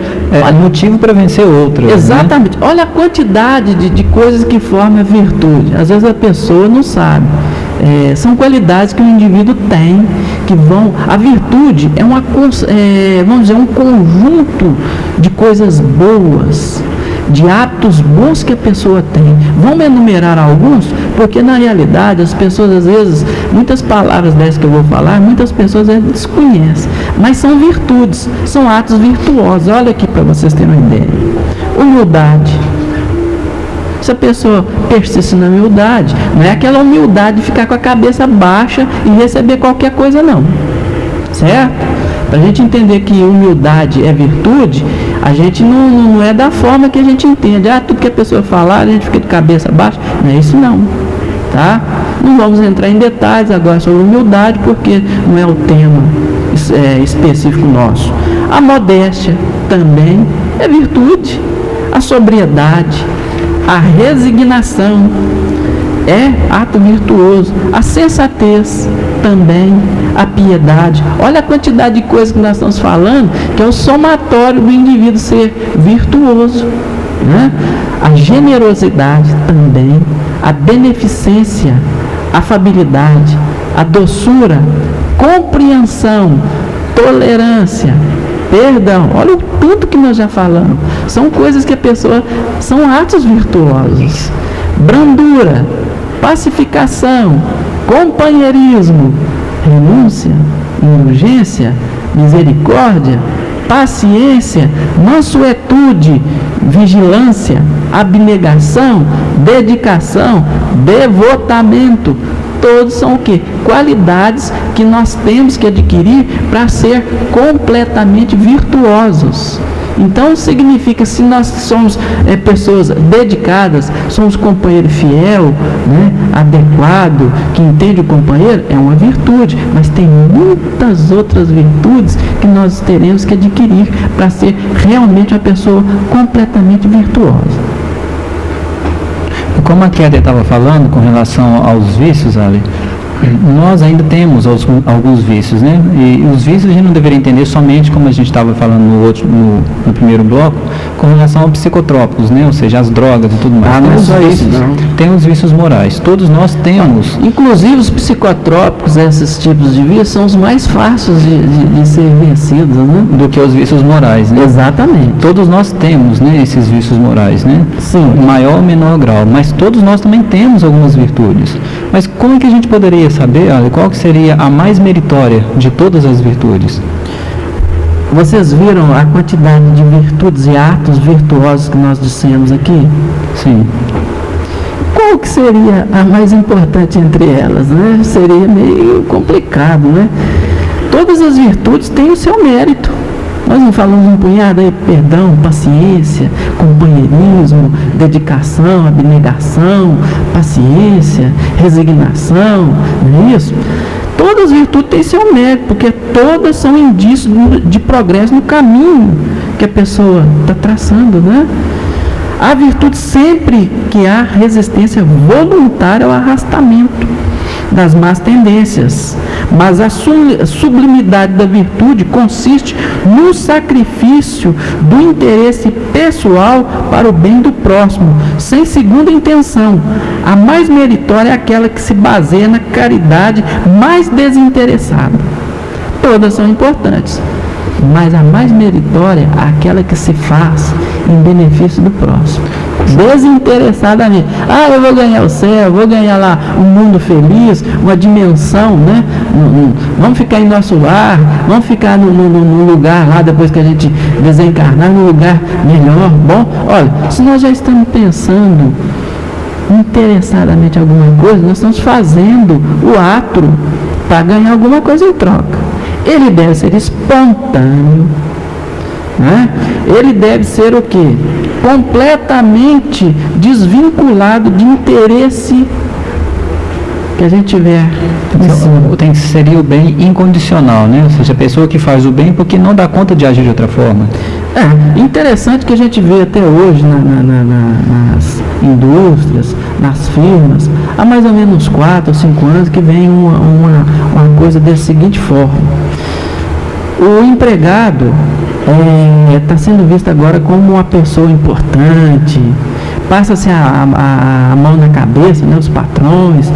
motivo para vencer outra. Exatamente. Né? Olha a quantidade de coisas que formam a virtude. Às vezes a pessoa não sabe. São qualidades que o indivíduo tem, que vão... A virtude é vamos dizer, um conjunto de coisas boas, de hábitos bons que a pessoa tem. Vamos enumerar alguns, porque na realidade as pessoas às vezes, muitas palavras dessas que eu vou falar, muitas pessoas desconhecem, mas são virtudes, são atos virtuosos. Olha aqui para vocês terem uma ideia: humildade, se a pessoa persiste na humildade, não é aquela humildade de ficar com a cabeça baixa e receber qualquer coisa, não. Certo? Para a gente entender que humildade é virtude, a gente não é da forma que a gente entende. Tudo que a pessoa falar, a gente fica de cabeça baixa. Não é isso não. Tá? Não vamos entrar em detalhes agora sobre humildade, porque não é o tema específico nosso. A modéstia também é virtude. A sobriedade, a resignação é ato virtuoso. A sensatez também, a piedade. Olha a quantidade de coisas que nós estamos falando, que é o somatório do indivíduo ser virtuoso, né? A generosidade também, a beneficência, a afabilidade, a doçura, compreensão, tolerância, perdão. Olha o tanto que nós já falamos. São coisas que a pessoa, são atos virtuosos. Brandura, pacificação, companheirismo, renúncia, indulgência, misericórdia, paciência, mansuetude, vigilância, abnegação, dedicação, devotamento. Todos são o quê? Qualidades que nós temos que adquirir para ser completamente virtuosos. Então significa, se nós somos pessoas dedicadas, somos companheiro fiel, né, adequado, que entende o companheiro, é uma virtude, mas tem muitas outras virtudes que nós teremos que adquirir para ser realmente uma pessoa completamente virtuosa. Como a Kéder estava falando com relação aos vícios, Ali, nós ainda temos alguns vícios, né? E os vícios a gente não deveria entender somente, como a gente estava falando no primeiro bloco, com relação aos psicotrópicos, né? Ou seja, as drogas e tudo mais. Não é só isso, não. Tem os vícios morais. Todos nós temos. Inclusive os psicotrópicos, esses tipos de vícios, são os mais fáceis de ser vencidos, né? Do que os vícios morais, né? Exatamente. Todos nós temos, né, esses vícios morais, né? Sim. Maior ou menor grau. Mas todos nós também temos algumas virtudes. Mas como é que a gente poderia saber, olha, qual que seria a mais meritória de todas as virtudes? Vocês viram a quantidade de virtudes e atos virtuosos que nós dissemos aqui? Sim. Qual que seria a mais importante entre elas, né? Seria meio complicado, né? Todas as virtudes têm o seu mérito. Nós não falamos um punhado aí, perdão, paciência, companheirismo, dedicação, abnegação, paciência, resignação, não é isso? Todas as virtudes têm seu mérito, porque todas são indícios de progresso no caminho que a pessoa está traçando, né? Há virtude sempre que há resistência voluntária ao arrastamento das más tendências, mas a sublimidade da virtude consiste no sacrifício do interesse pessoal para o bem do próximo, sem segunda intenção. A mais meritória é aquela que se baseia na caridade mais desinteressada. Todas são importantes, mas a mais meritória é aquela que se faz em benefício do próximo, desinteressadamente. Eu vou ganhar o céu, vou ganhar lá um mundo feliz, uma dimensão, né? Vamos ficar em nosso lar, vamos ficar no lugar lá, depois que a gente desencarnar, num lugar melhor. Bom, olha, se nós já estamos pensando interessadamente em alguma coisa, nós estamos fazendo o ato para ganhar alguma coisa em troca. Ele deve ser espontâneo, né? Ele deve ser o quê? Completamente desvinculado de interesse que a gente tiver. Seria o bem incondicional, né? Ou seja, a pessoa que faz o bem porque não dá conta de agir de outra forma. Interessante que a gente vê até hoje nas indústrias, nas firmas, há mais ou menos 4 ou 5 anos que vem uma coisa da seguinte forma: o empregado está sendo visto agora como uma pessoa importante, passa-se a mão na cabeça, né, os patrões,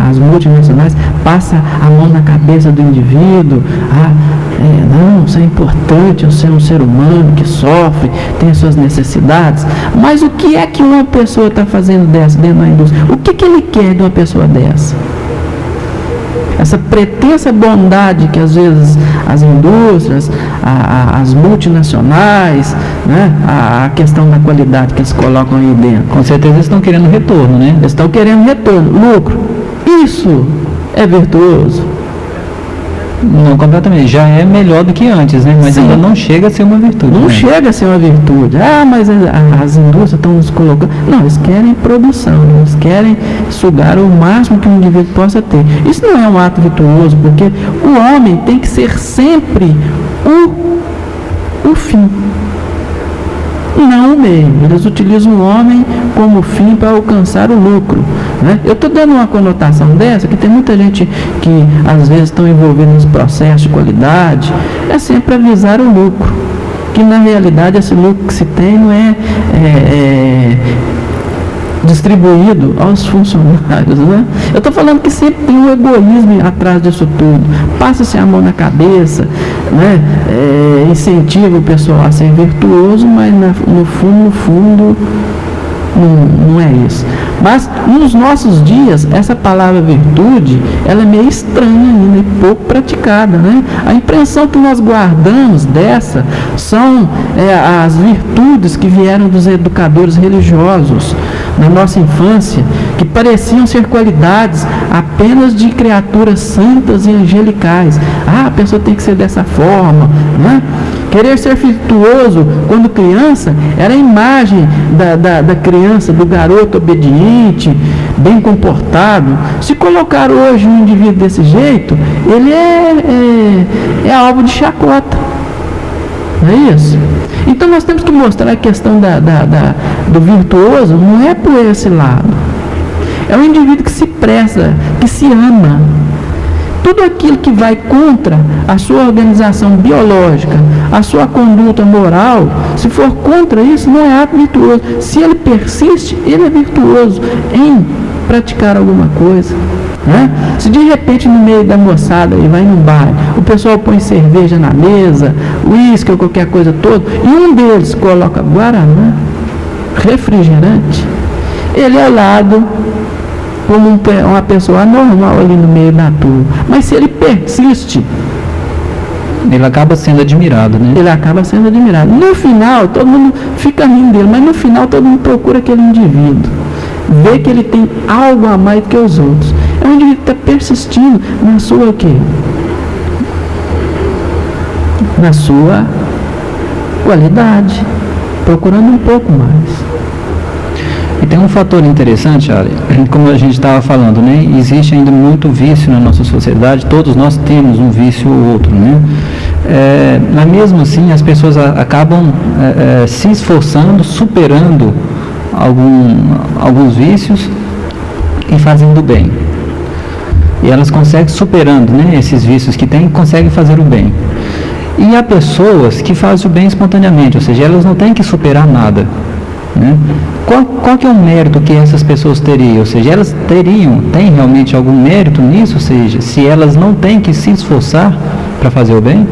as multinacionais, passa a mão na cabeça do indivíduo. Não, isso é importante, eu ser um ser humano que sofre, tem as suas necessidades. Mas o que é que uma pessoa está fazendo dessa dentro da indústria? O que ele quer de uma pessoa dessa? essa pretensa bondade que às vezes as indústrias, as multinacionais, né, a questão da qualidade que eles colocam aí dentro. Com certeza eles estão querendo retorno, né? Eles estão querendo retorno, lucro. Isso é virtuoso? Não, completamente. Já é melhor do que antes, né? Mas ainda não chega a ser uma virtude. Não chega a ser uma virtude. Ah, mas as indústrias estão nos colocando... Não, eles querem produção, eles querem sugar o máximo que um indivíduo possa ter. Isso não é um ato virtuoso, porque o homem tem que ser sempre o fim, não o meio. Eles utilizam o homem como fim para alcançar o lucro, né? Eu estou dando uma conotação dessa, que tem muita gente que às vezes estão envolvidos nesse processo de qualidade, é sempre avisar o lucro, que na realidade esse lucro que se tem não é distribuído aos funcionários, né? Eu estou falando que sempre tem um egoísmo atrás disso tudo. Passa-se a mão na cabeça, né? Incentiva o pessoal a ser virtuoso, mas no fundo não é isso. Mas nos nossos dias, essa palavra virtude, ela é meio estranha ainda e pouco praticada, né? A impressão que nós guardamos dessa são as virtudes que vieram dos educadores religiosos na nossa infância, que pareciam ser qualidades apenas de criaturas santas e angelicais. Ah, a pessoa tem que ser dessa forma, né? Querer ser virtuoso quando criança era a imagem da criança, do garoto obediente, bem comportado. Se colocar hoje um indivíduo desse jeito, ele é alvo de chacota. Não é isso? Então nós temos que mostrar a questão do virtuoso, não é por esse lado. É um indivíduo que se preza, que se ama. Tudo aquilo que vai contra a sua organização biológica, a sua conduta moral, se for contra isso, não é ato virtuoso. Se ele persiste, ele é virtuoso em praticar alguma coisa, né? Se de repente no meio da moçada e vai num bar, o pessoal põe cerveja na mesa, uísque ou qualquer coisa toda, e um deles coloca guaraná, refrigerante, ele é lado como uma pessoa anormal ali no meio da turma. Mas se ele persiste, ele acaba sendo admirado, né? Ele acaba sendo admirado. No final, todo mundo fica rindo dele, mas no final todo mundo procura aquele indivíduo, vê que ele tem algo a mais do que os outros. É um indivíduo que está persistindo na sua o quê? Na sua qualidade, procurando um pouco mais. E tem um fator interessante, Ali, como a gente estava falando, né? Existe ainda muito vício na nossa sociedade, todos nós temos um vício ou outro, né? Mas mesmo assim, as pessoas acabam se esforçando, superando alguns vícios e fazendo o bem. E elas conseguem, superando, né, esses vícios que têm, conseguem fazer o bem. E há pessoas que fazem o bem espontaneamente, ou seja, elas não têm que superar nada, né? Qual que é o mérito que essas pessoas teriam? Ou seja, elas têm realmente algum mérito nisso? Ou seja, se elas não têm que se esforçar para fazer o bem?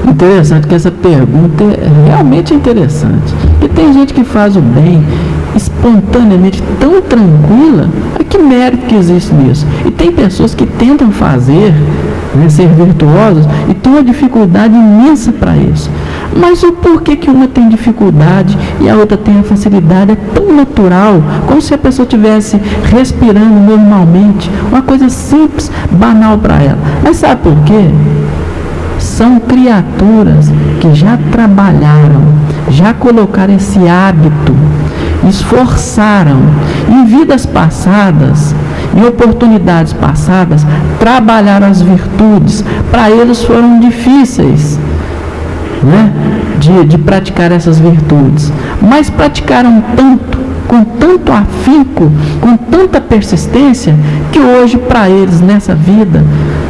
Interessante que essa pergunta é realmente interessante. E tem gente que faz o bem espontaneamente, tão tranquila, que mérito que existe nisso? E tem pessoas que tentam fazer, né, ser virtuosos e tem uma dificuldade imensa para isso. Mas o porquê que uma tem dificuldade e a outra tem a facilidade é tão natural, como se a pessoa estivesse respirando normalmente, uma coisa simples, banal para ela. Mas sabe por quê? São criaturas que já trabalharam, já colocaram esse hábito, esforçaram em vidas passadas, em oportunidades passadas, trabalharam as virtudes. Para eles foram difíceis, né, de praticar essas virtudes, mas praticaram tanto, com tanto afinco, com tanta persistência, que hoje para eles nessa vida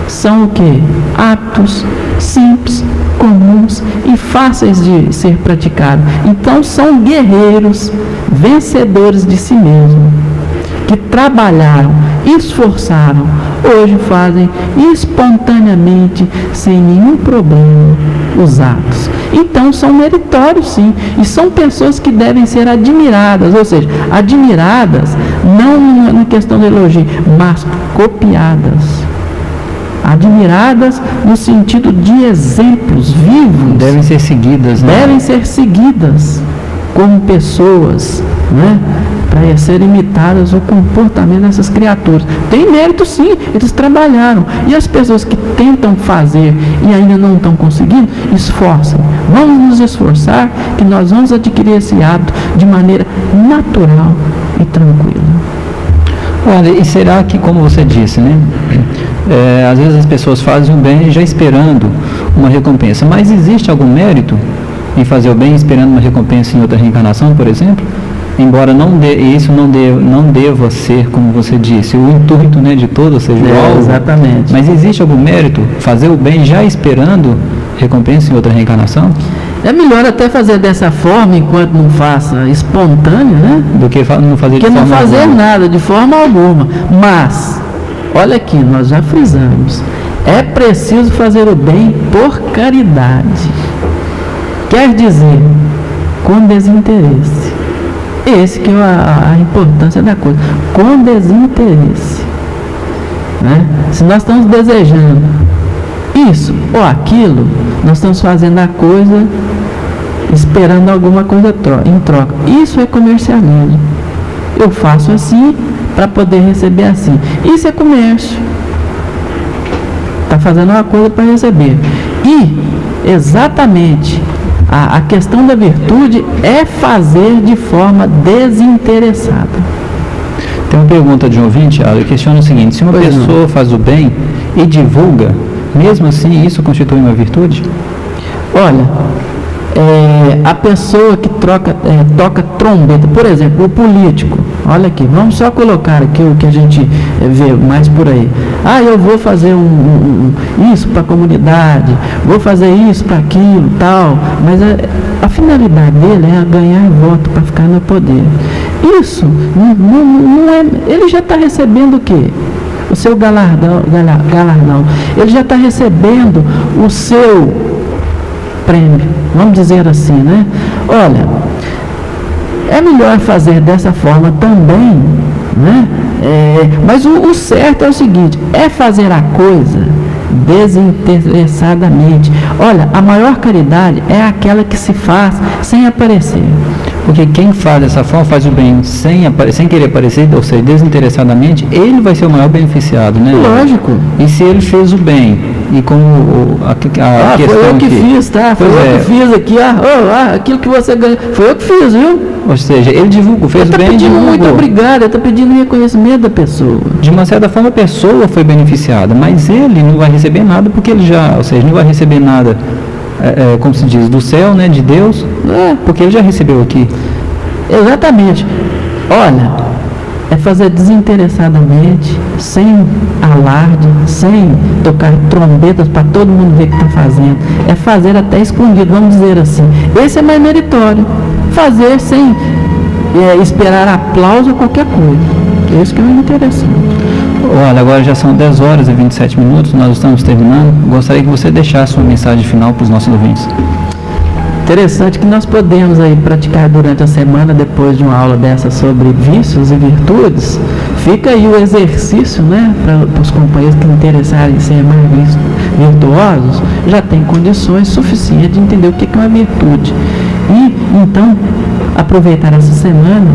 são o quê? Atos simples, comuns e fáceis de ser praticados. Então são guerreiros, vencedores de si mesmos, que trabalharam, esforçaram, hoje fazem espontaneamente, sem nenhum problema, os atos. Então são meritórios, sim, e são pessoas que devem ser admiradas, ou seja, admiradas não na questão do elogio, mas copiadas. admiradas no sentido de exemplos vivos. Devem ser seguidas, né? Devem ser seguidas como pessoas, né? Para ser imitadas o comportamento dessas criaturas. Tem mérito sim, eles trabalharam. E as pessoas que tentam fazer e ainda não estão conseguindo, esforcem. Vamos nos esforçar, que nós vamos adquirir esse hábito de maneira natural e tranquila. Olha, e será que, como você disse, né? Às vezes as pessoas fazem o bem já esperando uma recompensa, mas existe algum mérito em fazer o bem esperando uma recompensa em outra reencarnação, por exemplo? Embora isso não deva ser, como você disse, o intuito, né, de todo seja igual. Exatamente. Mas existe algum mérito fazer o bem já esperando recompensa em outra reencarnação? É melhor até fazer dessa forma, enquanto não faça espontânea, né? Do que não fazer de forma não fazer alguma. nada, de forma alguma. Mas, olha aqui, nós já frisamos, é preciso fazer o bem por caridade. Quer dizer, com desinteresse. Esse que é a importância da coisa. Com desinteresse. Né? Se nós estamos desejando isso ou aquilo, nós estamos fazendo a coisa esperando alguma coisa em troca. Isso é comercialismo. Eu faço assim para poder receber assim. Isso é comércio. Está fazendo uma coisa para receber. E, exatamente, a questão da virtude é fazer de forma desinteressada. Tem uma pergunta de um ouvinte, eu questiono o seguinte: se uma pessoa faz o bem e divulga, mesmo assim isso constitui uma virtude? Olha, a pessoa que toca trombeta, por exemplo, o político, olha aqui, vamos só colocar aqui o que a gente vê mais por aí. Eu vou fazer isso para a comunidade, vou fazer isso para aquilo, tal, mas a finalidade dele é ganhar voto para ficar no poder. Isso não é, ele já está recebendo o quê? O seu galardão, ele já está recebendo o seu prêmio, vamos dizer assim, né? Olha, é melhor fazer dessa forma também, né? Mas o certo é o seguinte, é fazer a coisa desinteressadamente. Olha, a maior caridade é aquela que se faz sem aparecer. Porque quem faz dessa forma, faz o bem sem querer aparecer, ou seja, desinteressadamente, ele vai ser o maior beneficiado, né? Lógico. E se ele fez o bem, e como a questão foi eu que fiz, tá? Foi eu que fiz aqui, aquilo que você ganhou, foi eu que fiz, viu? Ou seja, ele divulgou, fez o bem e divulgou. Muito obrigado, ele está pedindo reconhecimento da pessoa. De uma certa forma, a pessoa foi beneficiada, mas ele não vai receber nada, porque ele não vai receber nada, como se diz, do céu, né, de Deus, porque ele já recebeu aqui. Exatamente. Olha, é fazer desinteressadamente, sem alarde, sem tocar trombetas para todo mundo ver o que está fazendo. É fazer até escondido, vamos dizer assim. Esse é mais meritório. Fazer sem esperar aplauso ou qualquer coisa. Esse que é o interessante. Olha, agora já são 10 horas e 27 minutos, nós estamos terminando. Gostaria que você deixasse uma mensagem final para os nossos ouvintes. Interessante que nós podemos aí praticar durante a semana, depois de uma aula dessa sobre vícios e virtudes. Fica aí o exercício, né, para os companheiros que interessarem em ser mais virtuosos, já tem condições suficientes de entender o que é uma virtude. E, então, aproveitar essa semana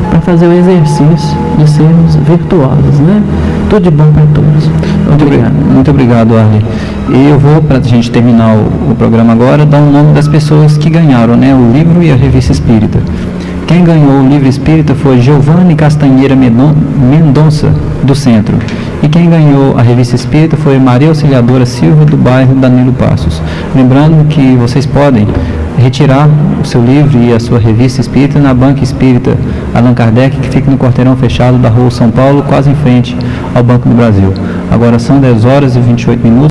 para fazer o exercício de sermos virtuosos, né? Tudo de bom para todos. Muito obrigado, Arley. E eu vou, para a gente terminar o programa agora, dar o nome das pessoas que ganharam, né, o livro e a revista espírita. Quem ganhou o livro espírita foi Giovanni Castanheira Mendonça, do Centro. E quem ganhou a revista espírita foi Maria Auxiliadora Silva, do bairro Danilo Passos. Lembrando que vocês podem retirar o seu livro e a sua revista espírita na Banca Espírita Allan Kardec, que fica no quarteirão fechado da Rua São Paulo, quase em frente ao Banco do Brasil. Agora são 10 horas e 28 minutos.